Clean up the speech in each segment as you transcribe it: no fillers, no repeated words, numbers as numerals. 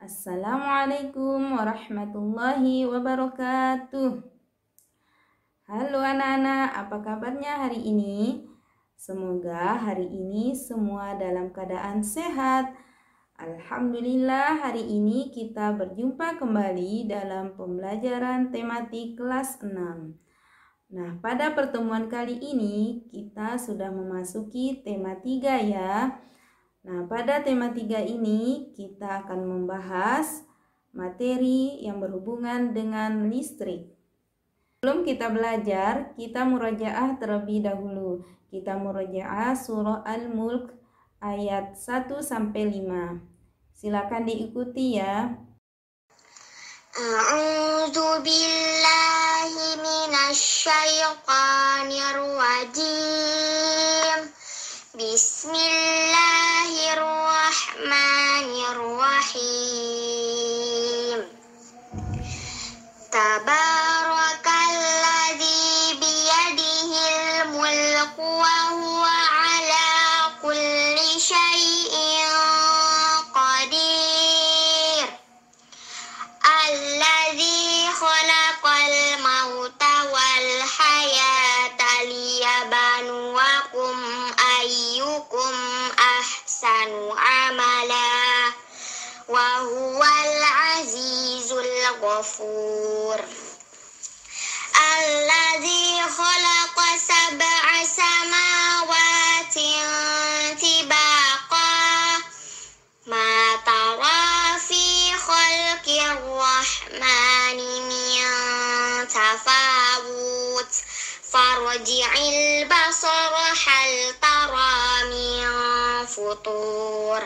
Assalamualaikum warahmatullahi wabarakatuh. Halo anak-anak, apa kabarnya hari ini? Semoga hari ini semua dalam keadaan sehat. Alhamdulillah, hari ini kita berjumpa kembali dalam pembelajaran tematik kelas 6. Nah, pada pertemuan kali ini kita sudah memasuki tema 3 ya. Nah, pada tema 3 ini kita akan membahas materi yang berhubungan dengan listrik. Sebelum kita belajar, kita murajaah terlebih dahulu. Kita murajaah surah Al-Mulk ayat 1 sampai 5. Silakan diikuti ya. A'udzu billahi minasy syaithanir rajim. Bismillahirrahmanirrahim. Tabarakalladzi biyadihil mulku wa huwa ala kulli syai'in qadir. Alladzi khalaqal mauta wal hayata liyabluwakum ayyukum ahsanu amala wa huwal azizul ghafur. Alladzi khalaqa sab'a samawatin tibaqa ma tara fi khalqir rahmani min tafawut farji'il basara hal tara min futur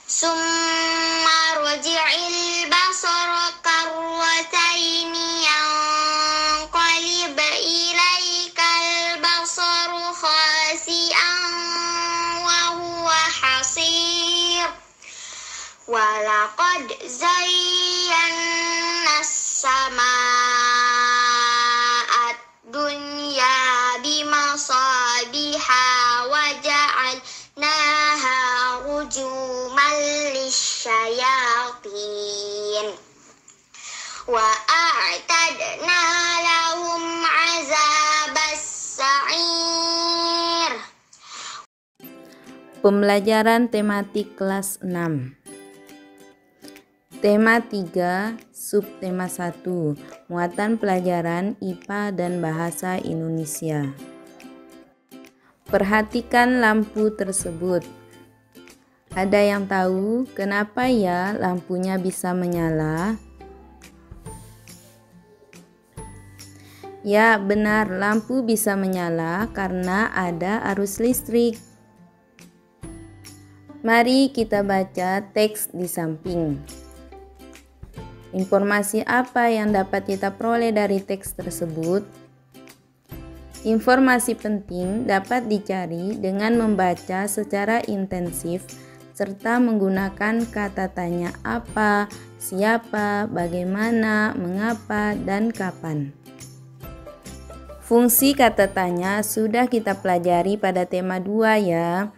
summa rji'il basara karrataini yanqalib ilaikal basaru khasi'an wa huwa hasir. Walaqad zayyana as-samaa'a ad-dunya bimasabiha wa ja'alnaha rujuman lisyayatin wa a'tadna lahum 'adzabas sa'ir. Pembelajaran tematik kelas 6. Tema 3, subtema 1, muatan pelajaran IPA dan Bahasa Indonesia. Perhatikan lampu tersebut. Ada yang tahu kenapa ya lampunya bisa menyala? Ya, benar, lampu bisa menyala karena ada arus listrik. Mari kita baca teks di samping. Informasi apa yang dapat kita peroleh dari teks tersebut? Informasi penting dapat dicari dengan membaca secara intensif serta menggunakan kata tanya apa, siapa, bagaimana, mengapa, dan kapan. Fungsi kata tanya sudah kita pelajari pada tema 2 ya.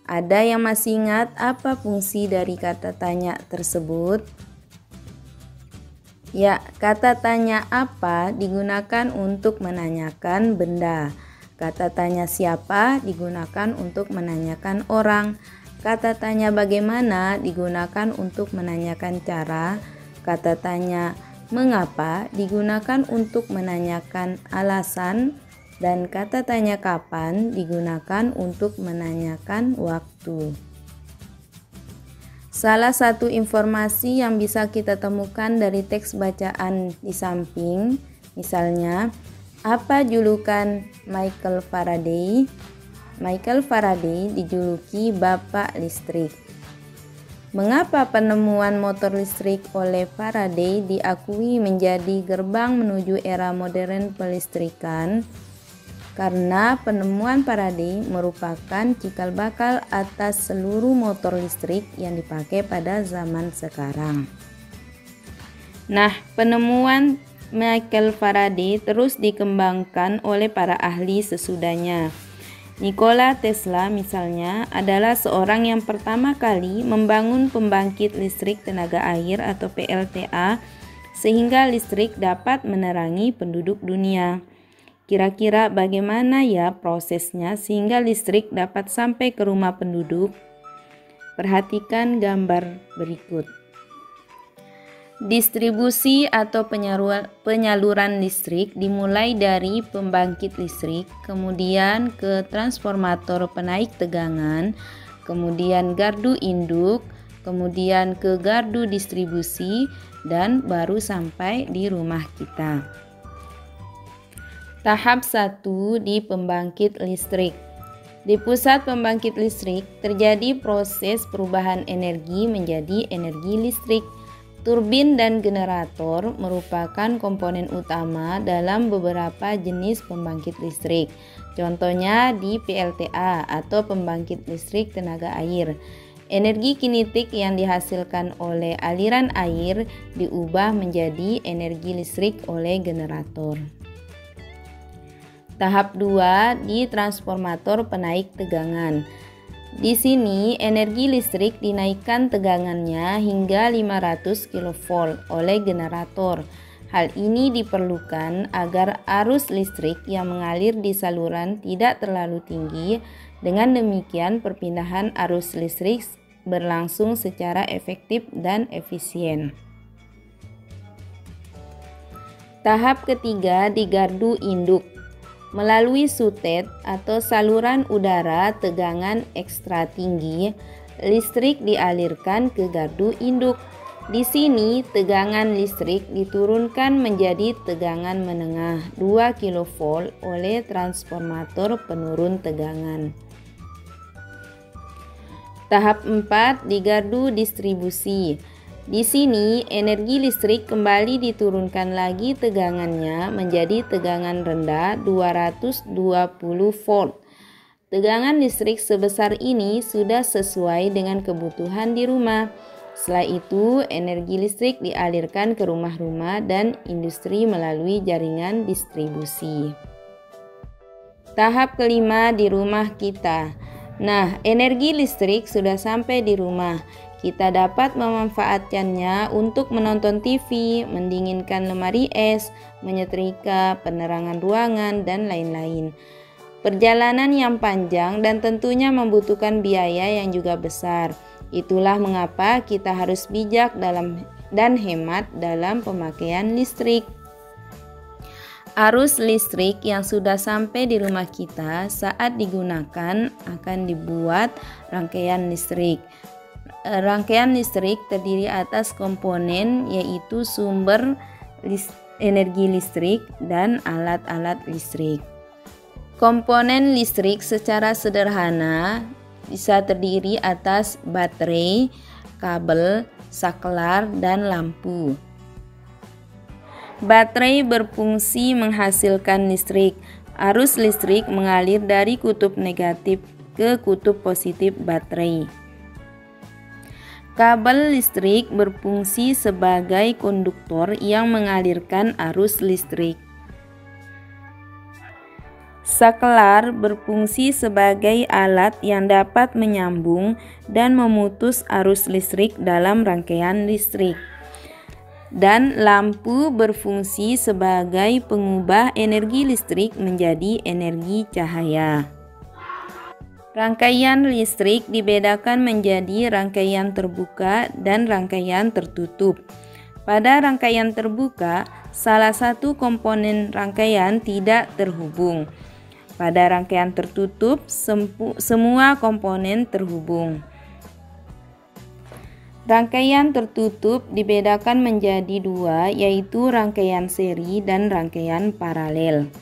Ada yang masih ingat apa fungsi dari kata tanya tersebut? Ya, kata tanya apa digunakan untuk menanyakan benda. Kata tanya siapa digunakan untuk menanyakan orang. Kata tanya bagaimana digunakan untuk menanyakan cara. Kata tanya mengapa digunakan untuk menanyakan alasan. Dan kata tanya kapan digunakan untuk menanyakan waktu. Salah satu informasi yang bisa kita temukan dari teks bacaan di samping, misalnya, apa julukan Michael Faraday? Michael Faraday dijuluki Bapak Listrik. Mengapa penemuan motor listrik oleh Faraday diakui menjadi gerbang menuju era modern pelistrikan? Karena penemuan Faraday merupakan cikal bakal atas seluruh motor listrik yang dipakai pada zaman sekarang. Nah, penemuan Michael Faraday terus dikembangkan oleh para ahli sesudahnya. Nikola Tesla misalnya adalah seorang yang pertama kali membangun pembangkit listrik tenaga air atau PLTA sehingga listrik dapat menerangi penduduk dunia. Kira-kira bagaimana ya prosesnya sehingga listrik dapat sampai ke rumah penduduk? Perhatikan gambar berikut. Distribusi atau penyaluran listrik dimulai dari pembangkit listrik, kemudian ke transformator penaik tegangan, kemudian gardu induk, kemudian ke gardu distribusi, dan baru sampai di rumah kita. Tahap 1 di pembangkit listrik. Di pusat pembangkit listrik terjadi proses perubahan energi menjadi energi listrik. Turbin dan generator merupakan komponen utama dalam beberapa jenis pembangkit listrik. Contohnya di PLTA atau pembangkit listrik tenaga air. Energi kinetik yang dihasilkan oleh aliran air diubah menjadi energi listrik oleh generator. Tahap 2 di transformator penaik tegangan. Di sini energi listrik dinaikkan tegangannya hingga 500 kV oleh generator. Hal ini diperlukan agar arus listrik yang mengalir di saluran tidak terlalu tinggi. Dengan demikian perpindahan arus listrik berlangsung secara efektif dan efisien. Tahap ketiga di gardu induk. Melalui sutet atau saluran udara tegangan ekstra tinggi, listrik dialirkan ke gardu induk. Di sini tegangan listrik diturunkan menjadi tegangan menengah 2 kV oleh transformator penurun tegangan. Tahap 4 di gardu distribusi. Di sini energi listrik kembali diturunkan lagi tegangannya menjadi tegangan rendah 220 volt. Tegangan listrik sebesar ini sudah sesuai dengan kebutuhan di rumah. Setelah itu, energi listrik dialirkan ke rumah-rumah dan industri melalui jaringan distribusi. Tahap kelima di rumah kita. Nah, energi listrik sudah sampai di rumah. Kita dapat memanfaatkannya untuk menonton TV, mendinginkan lemari es, menyetrika, penerangan ruangan, dan lain-lain. Perjalanan yang panjang dan tentunya membutuhkan biaya yang juga besar. Itulah mengapa kita harus bijak dan hemat dalam pemakaian listrik. Arus listrik yang sudah sampai di rumah kita saat digunakan akan dibuat rangkaian listrik. Rangkaian listrik terdiri atas komponen yaitu sumber energi listrik dan alat-alat listrik. Komponen listrik secara sederhana bisa terdiri atas baterai, kabel, saklar, dan lampu. Baterai berfungsi menghasilkan listrik. Arus listrik mengalir dari kutub negatif ke kutub positif baterai. Kabel listrik berfungsi sebagai konduktor yang mengalirkan arus listrik. Saklar berfungsi sebagai alat yang dapat menyambung dan memutus arus listrik dalam rangkaian listrik. Dan lampu berfungsi sebagai pengubah energi listrik menjadi energi cahaya. Rangkaian listrik dibedakan menjadi rangkaian terbuka dan rangkaian tertutup. Pada rangkaian terbuka, salah satu komponen rangkaian tidak terhubung. Pada rangkaian tertutup, semua komponen terhubung. Rangkaian tertutup dibedakan menjadi dua, yaitu rangkaian seri dan rangkaian paralel.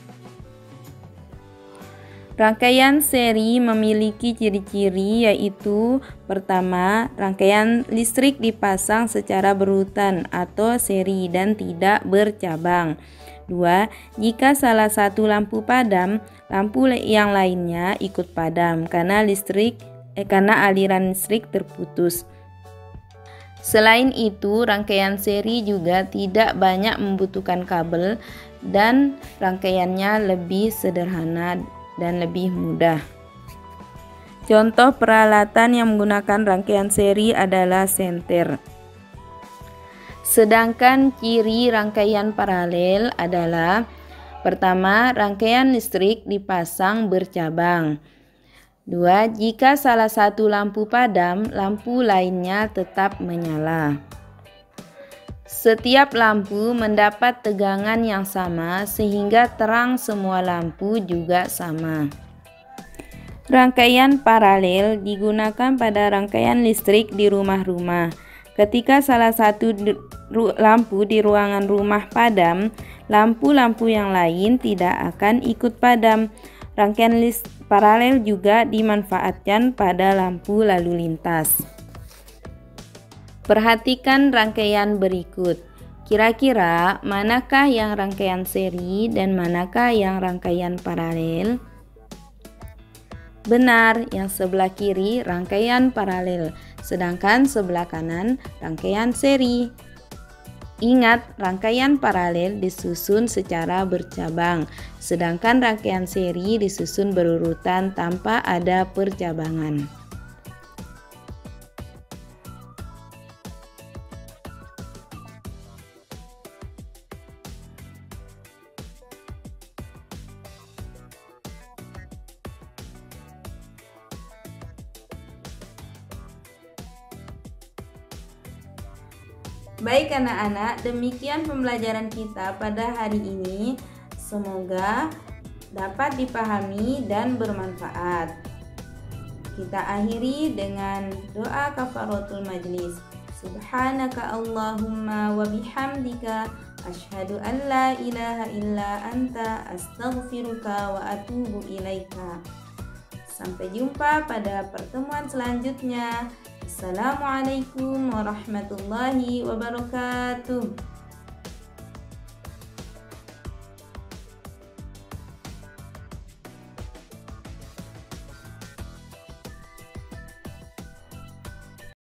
Rangkaian seri memiliki ciri-ciri yaitu pertama, rangkaian listrik dipasang secara berurutan atau seri dan tidak bercabang. 2. Jika salah satu lampu padam, lampu yang lainnya ikut padam karena aliran listrik terputus. Selain itu, rangkaian seri juga tidak banyak membutuhkan kabel dan rangkaiannya lebih sederhana dan lebih mudah. Contoh peralatan yang menggunakan rangkaian seri adalah senter. Sedangkan ciri rangkaian paralel adalah: pertama, rangkaian listrik dipasang bercabang. 2. Jika salah satu lampu padam, lampu lainnya tetap menyala. Setiap lampu mendapat tegangan yang sama sehingga terang semua lampu juga sama. Rangkaian paralel digunakan pada rangkaian listrik di rumah-rumah. Ketika salah satu lampu di ruangan rumah padam, lampu-lampu yang lain tidak akan ikut padam. Rangkaian paralel juga dimanfaatkan pada lampu lalu lintas. Perhatikan rangkaian berikut. Kira-kira manakah yang rangkaian seri dan manakah yang rangkaian paralel? Benar, yang sebelah kiri rangkaian paralel, sedangkan sebelah kanan rangkaian seri. Ingat, rangkaian paralel disusun secara bercabang, sedangkan rangkaian seri disusun berurutan tanpa ada percabangan. Baik anak-anak, demikian pembelajaran kita pada hari ini. Semoga dapat dipahami dan bermanfaat. Kita akhiri dengan doa kafaratul majlis. Subhanaka Allahumma wa bihamdika asyhadu an la ilaha illa anta astaghfiruka wa atubu ilaika. Sampai jumpa pada pertemuan selanjutnya. Assalamualaikum warahmatullahi wabarakatuh.